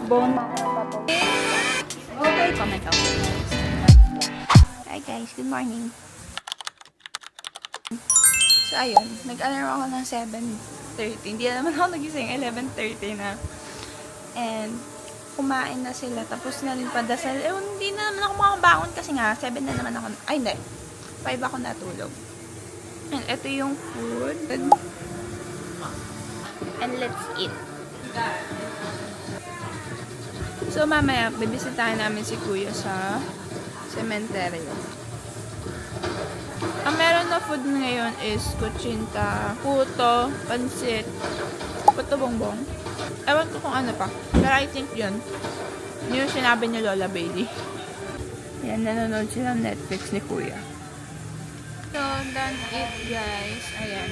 Bone marrow. Okay. Comment out. Hi guys, good morning. So ayun, nag-alarm ako ng 7:30. Hindi naman ako nagising, 11:30 na. And kumain na sila, tapos na rin padasal. Hindi na naman ako makabangon kasi nga, 7 na naman ako. Ay hindi, 5 ako natulog. And ito yung food. And let's eat. So mamaya, bibisitahin namin si Kuya sa sementeryo. Ang meron na food ngayon is kutsinta, puto, pansit, puto bongbong. Ewan ko kung ano pa. Pero I think yun. Yun yung sinabi ni Lola Bailey. Yan, nanonood sila ng Netflix ni Kuya. So, done it guys. Ayan.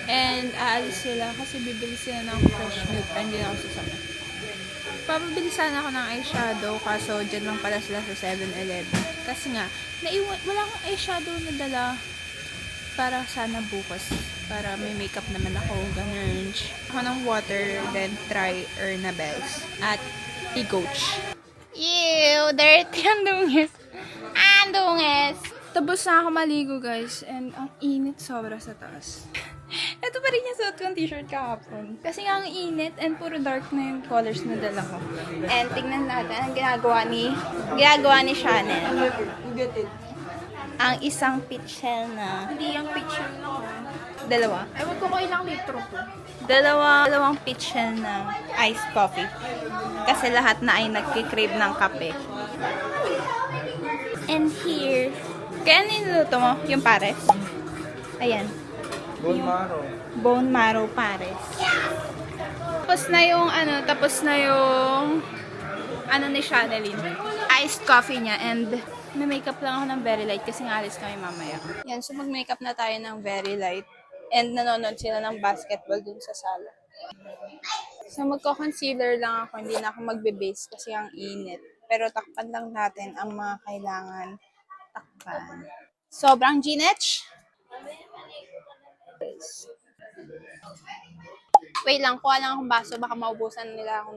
And aalis sila kasi bibili sila ng fresh milk. Pero hindi na ako sasama. Pabibili sana ako ng eyeshadow kaso dyan lang pala sila sa 7-Eleven. Kasi nga, wala akong eyeshadow na dala para sana bukas. Para may makeup naman ako. Ganun. Ako ng water, then try Ernabels at Egoach. Ew! Dirty ang dungis. Ang dungis! Tapos na ako maligo guys. And ang init sobra sa taas. Ito pa rin yung suot kong t-shirt kahapon. Kasi nga ang init and puro dark na yung colors na dala ko. And tignan natin ang ginagawa ni Chanel. Ang isang peach shell na. Hindi yung peach shell na. Dalawa. Ewan ko ilang litro po. Dalawang peach shell na iced coffee. Kasi lahat na ay nagkikrave ng kape. And here, kaya niluto mo? Yung pares? Ayan. Bone marrow. Bone marrow pares. Tapos na yung ni Chanelin. Iced coffee niya and may makeup lang ako ng very light kasi nga alis kami mamaya. Yan, so mag-makeup na tayo ng very light and nanonood sila ng basketball dun sa sala. So magko-concealer lang ako, hindi na ako magbe-base kasi ang init. Pero takpan lang natin ang mga kailangan takpan. Sobrang ginech. Wait lang, kuha lang akong baso. Baka maubusan nila ako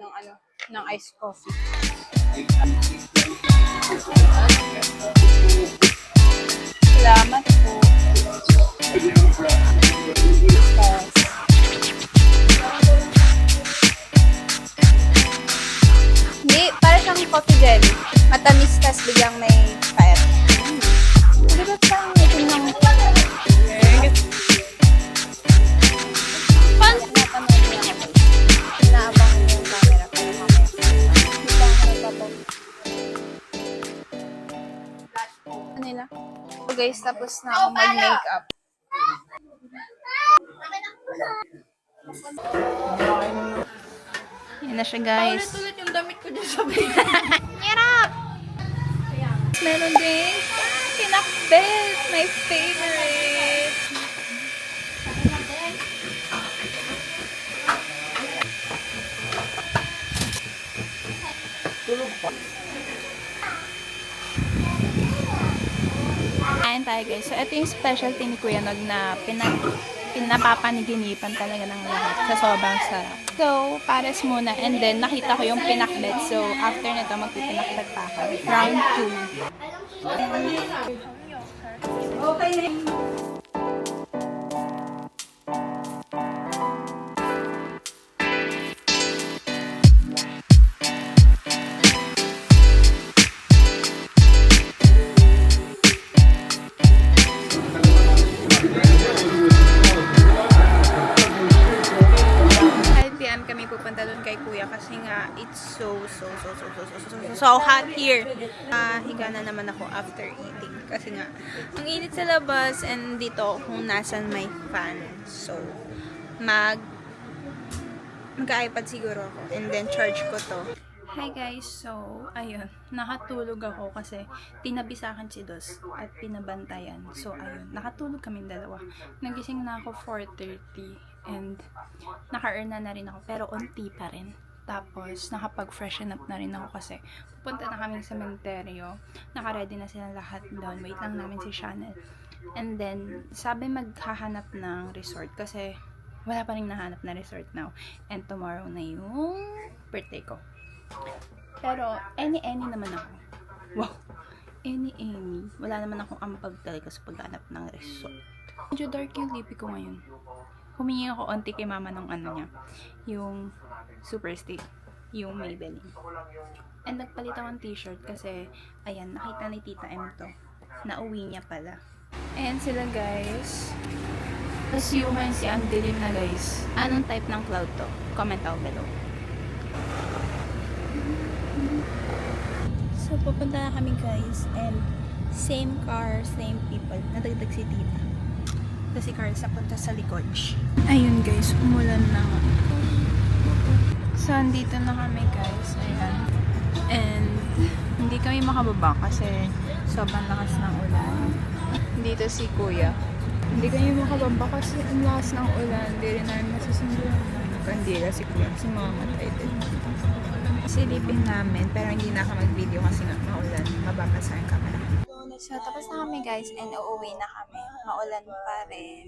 ng iced coffee. Salamat po. Hindi, para siyang coffee jelly. Matamis, tas biglang may fire. Hindi ba parang itin ng... So guys, tapos na ako mag-makeup. Yan na siya guys. Ulit yung damit ko dyan sa bed. Hirap! Meron din pinakbet, my favorite. Tulog pa. Ayan tayo guys. So, ito yung specialty ni Kuya Nog na pinapapaniginipan talaga ng lahat sa sobrang sarap. So, pares muna and then nakita ko yung pinakbet. So, after nito magpipinakbet pa ako. Round 2. Okay na. Kami pupunta doon kay Kuya kasi nga it's so hot here. Higa na naman ako after eating kasi nga ang init sa labas and dito kung nasan may fan. So mag-iPad siguro ako and then charge ko to. Hi guys, so ayun, nakatulog ako kasi tinabi sa akin si Dos at pinabantayan. So ayun, nakatulog kaming dalawa. Nagising na ako 4:30 and naka-earn na rin ako pero unti pa rin. Tapos nakapag-freshen up na rin ako kasi pupunta na kami sa sementeryo. Naka-ready na sila lahat doon. Wait lang namin si Chanel. And then sabi maghahanap ng resort kasi wala pa rin nahanap na resort now. And tomorrow na yung birthday ko. Pero, any naman ako. Wow! Any. Wala naman akong ampag talaga sa paghanap ng resort. Medyo dark yung lipi ko ngayon. Humingi ako onti kay mama ng ano niya. Yung Super Stick. Yung Maybelline. And nagpalit ako ng t-shirt kasi, ayan, nakita ni Tita M to. Nauwi niya pala. Ayan sila guys. As you can see, ang dilim na guys. Anong type ng cloud to? Comment down below. So, pupunta na kami guys. And same car, same people. Nadagdag si Tita. Kasi car sa punta sa likod. Ayun guys, umulan na. So, andito na kami guys. Ayan. And hindi kami makababa kasi sobrang lakas ng ulan. Dito si Kuya. Hindi kami makababa kasi ang lakas ng ulan. Hindi rin namin masusunduan. Kandila si Kuya. Si Mama tayo din. Silipin namin pero hindi na ako mag-video kasi nga maulan. Mababasa ang camera. So, tapos na kami guys and uuwi na kami. Maulan pa rin.